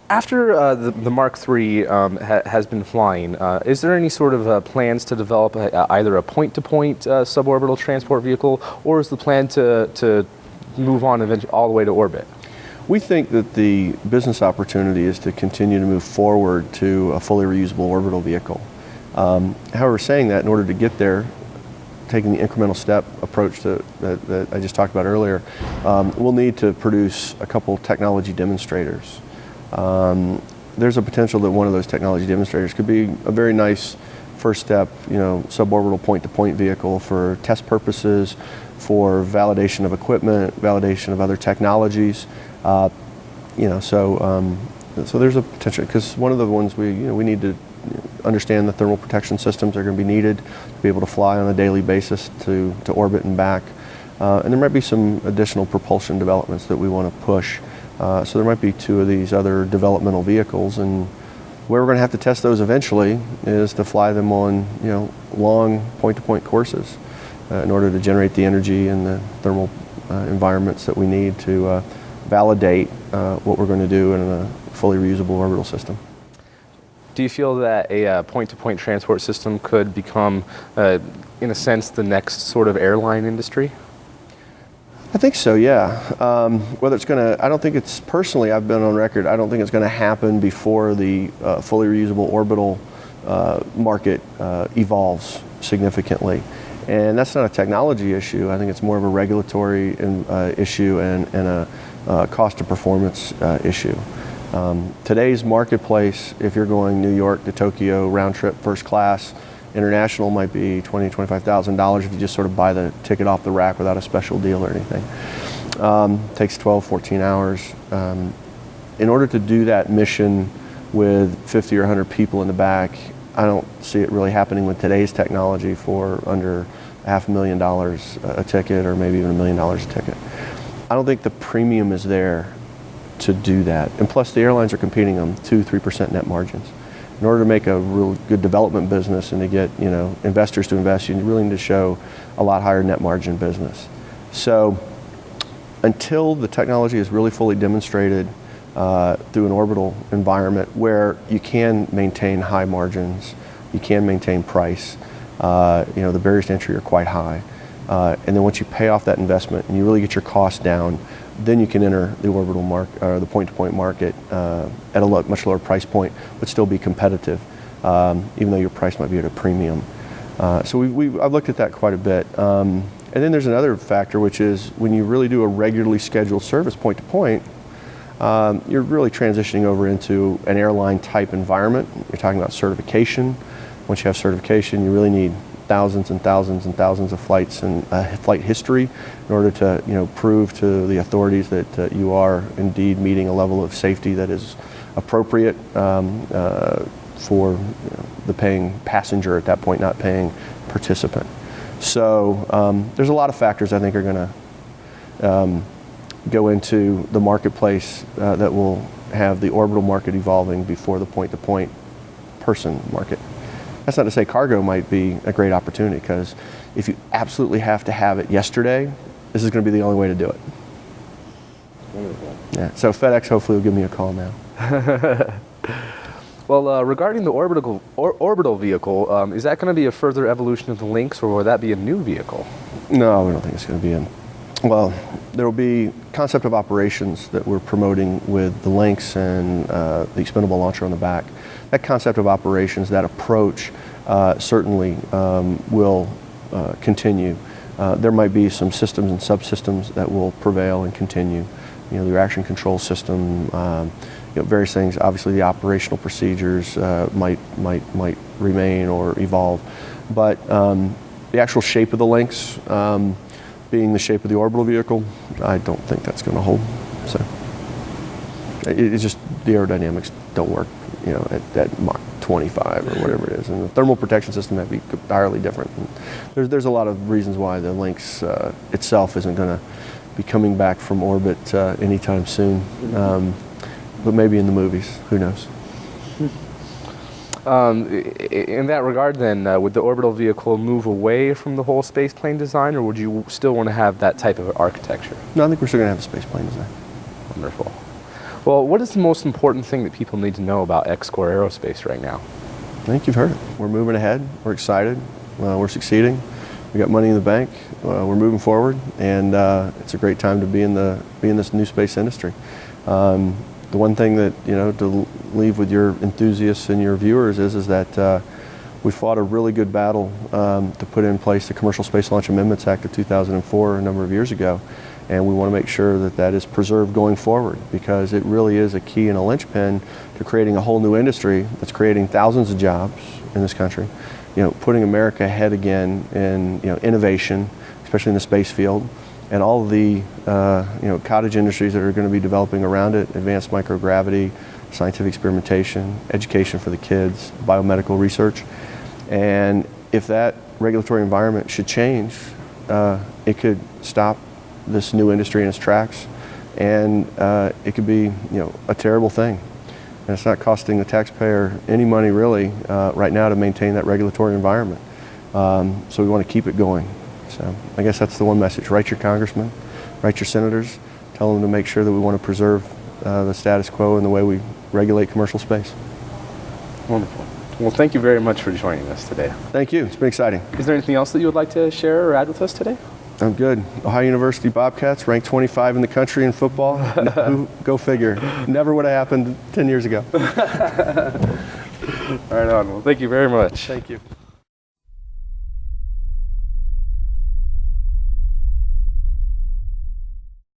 After the Mark III has been flying, is there any sort of plans to develop either a point-to-point suborbital transport vehicle, or is the plan to move on eventually all the way to orbit? We think that the business opportunity is to continue to move forward to a fully reusable orbital vehicle. However, saying that, in order to get there, taking the incremental step approach that I just talked about earlier, we'll need to produce a couple technology demonstrators. There's a potential that one of those technology demonstrators could be a very nice first step, suborbital point-to-point vehicle for test purposes, for validation of equipment, validation of other technologies. So there's a potential, because one of the ones we need to understand the thermal protection systems are going to be needed to be able to fly on a daily basis to orbit and back. And there might be some additional propulsion developments that we want to push. So there might be two of these other developmental vehicles, and where we're going to have to test those eventually is to fly them on long point-to-point courses in order to generate the energy and the thermal environments that we need to validate what we're going to do in a fully reusable orbital system. Do you feel that a point-to-point transport system could become, in a sense, the next sort of airline industry? I think so, yeah. Whether it's going to, I don't think it's, personally, I've been on record, I don't think it's going to happen before the fully reusable orbital market evolves significantly. And that's not a technology issue. I think it's more of a regulatory issue and a cost of performance issue. Today's marketplace, if you're going New York to Tokyo round trip first class, international might be $20,000 to $25,000 if you just sort of buy the ticket off the rack without a special deal or anything. Takes 12, 14 hours. In order to do that mission with 50 or 100 people in the back, I don't see it really happening with today's technology for under $500,000 a ticket, or maybe even $1 million a ticket. I don't think the premium is there to do that. And plus the airlines are competing on 2-3% net margins. In order to make a real good development business and to get investors to invest, you really need to show a lot higher net margin business. So until the technology is really fully demonstrated through an orbital environment where you can maintain high margins, you can maintain price, the barriers to entry are quite high. And then once you pay off that investment and you really get your costs down, then you can enter the orbital market or the point-to-point market at a much lower price point, but still be competitive, even though your price might be at a premium. So I've looked at that quite a bit. And then there's another factor, which is when you really do a regularly scheduled service point-to-point, you're really transitioning over into an airline type environment. You're talking about certification. Once you have certification, you really need thousands and thousands and thousands of flights and flight history in order to prove to the authorities that you are indeed meeting a level of safety that is appropriate for the paying passenger at that point, not paying participant. So there's a lot of factors I think are going to go into the marketplace that will have the orbital market evolving before the point-to-point person market. That's not to say cargo might be a great opportunity, because if you absolutely have to have it yesterday, this is going to be the only way to do it. Wonderful. Yeah. So FedEx hopefully will give me a call now. Well, regarding the orbital vehicle, is that going to be a further evolution of the Lynx, or will that be a new vehicle? No, we don't think it's going to be well, there will be concept of operations that we're promoting with the Lynx and the expendable launcher on the back. That concept of operations, that approach, certainly will continue. There might be some systems and subsystems that will prevail and continue. The reaction control system, various things. Obviously, the operational procedures might remain or evolve, but the actual shape of the Lynx, being the shape of the orbital vehicle, I don't think that's going to hold. So it's just the aerodynamics don't work, at Mach 25 or whatever it is, and the thermal protection system might be entirely different. And there's a lot of reasons why the Lynx itself isn't going to be coming back from orbit anytime soon, but maybe in the movies, who knows. In that regard then, would the orbital vehicle move away from the whole spaceplane design, or would you still want to have that type of architecture? No, I think we're still going to have a spaceplane design. Wonderful. Well, what is the most important thing that people need to know about XCOR Aerospace right now? I think you've heard it. We're moving ahead. We're excited. We're succeeding. We got money in the bank. We're moving forward, and it's a great time to be in this new space industry. The one thing that to leave with your enthusiasts and your viewers is that we fought a really good battle to put in place the Commercial Space Launch Amendments Act of 2004 a number of years ago, and we want to make sure that that is preserved going forward, because it really is a key and a linchpin to creating a whole new industry that's creating thousands of jobs in this country. Putting America ahead again in innovation, especially in the space field, and all of the cottage industries that are going to be developing around it: advanced microgravity, scientific experimentation, education for the kids, biomedical research. And if that regulatory environment should change, it could stop this new industry in its tracks, and it could be a terrible thing. And it's not costing the taxpayer any money really right now to maintain that regulatory environment. So we want to keep it going. So I guess that's the one message. Write your congressmen, write your senators, tell them to make sure that we want to preserve the status quo and the way we regulate commercial space. Wonderful. Well, thank you very much for joining us today. Thank you. It's been exciting. Is there anything else that you would like to share or add with us today? I'm good. Ohio University Bobcats ranked 25 in the country in football. Go figure. Never would have happened 10 years ago. Right on. Well, thank you very much. Thank you.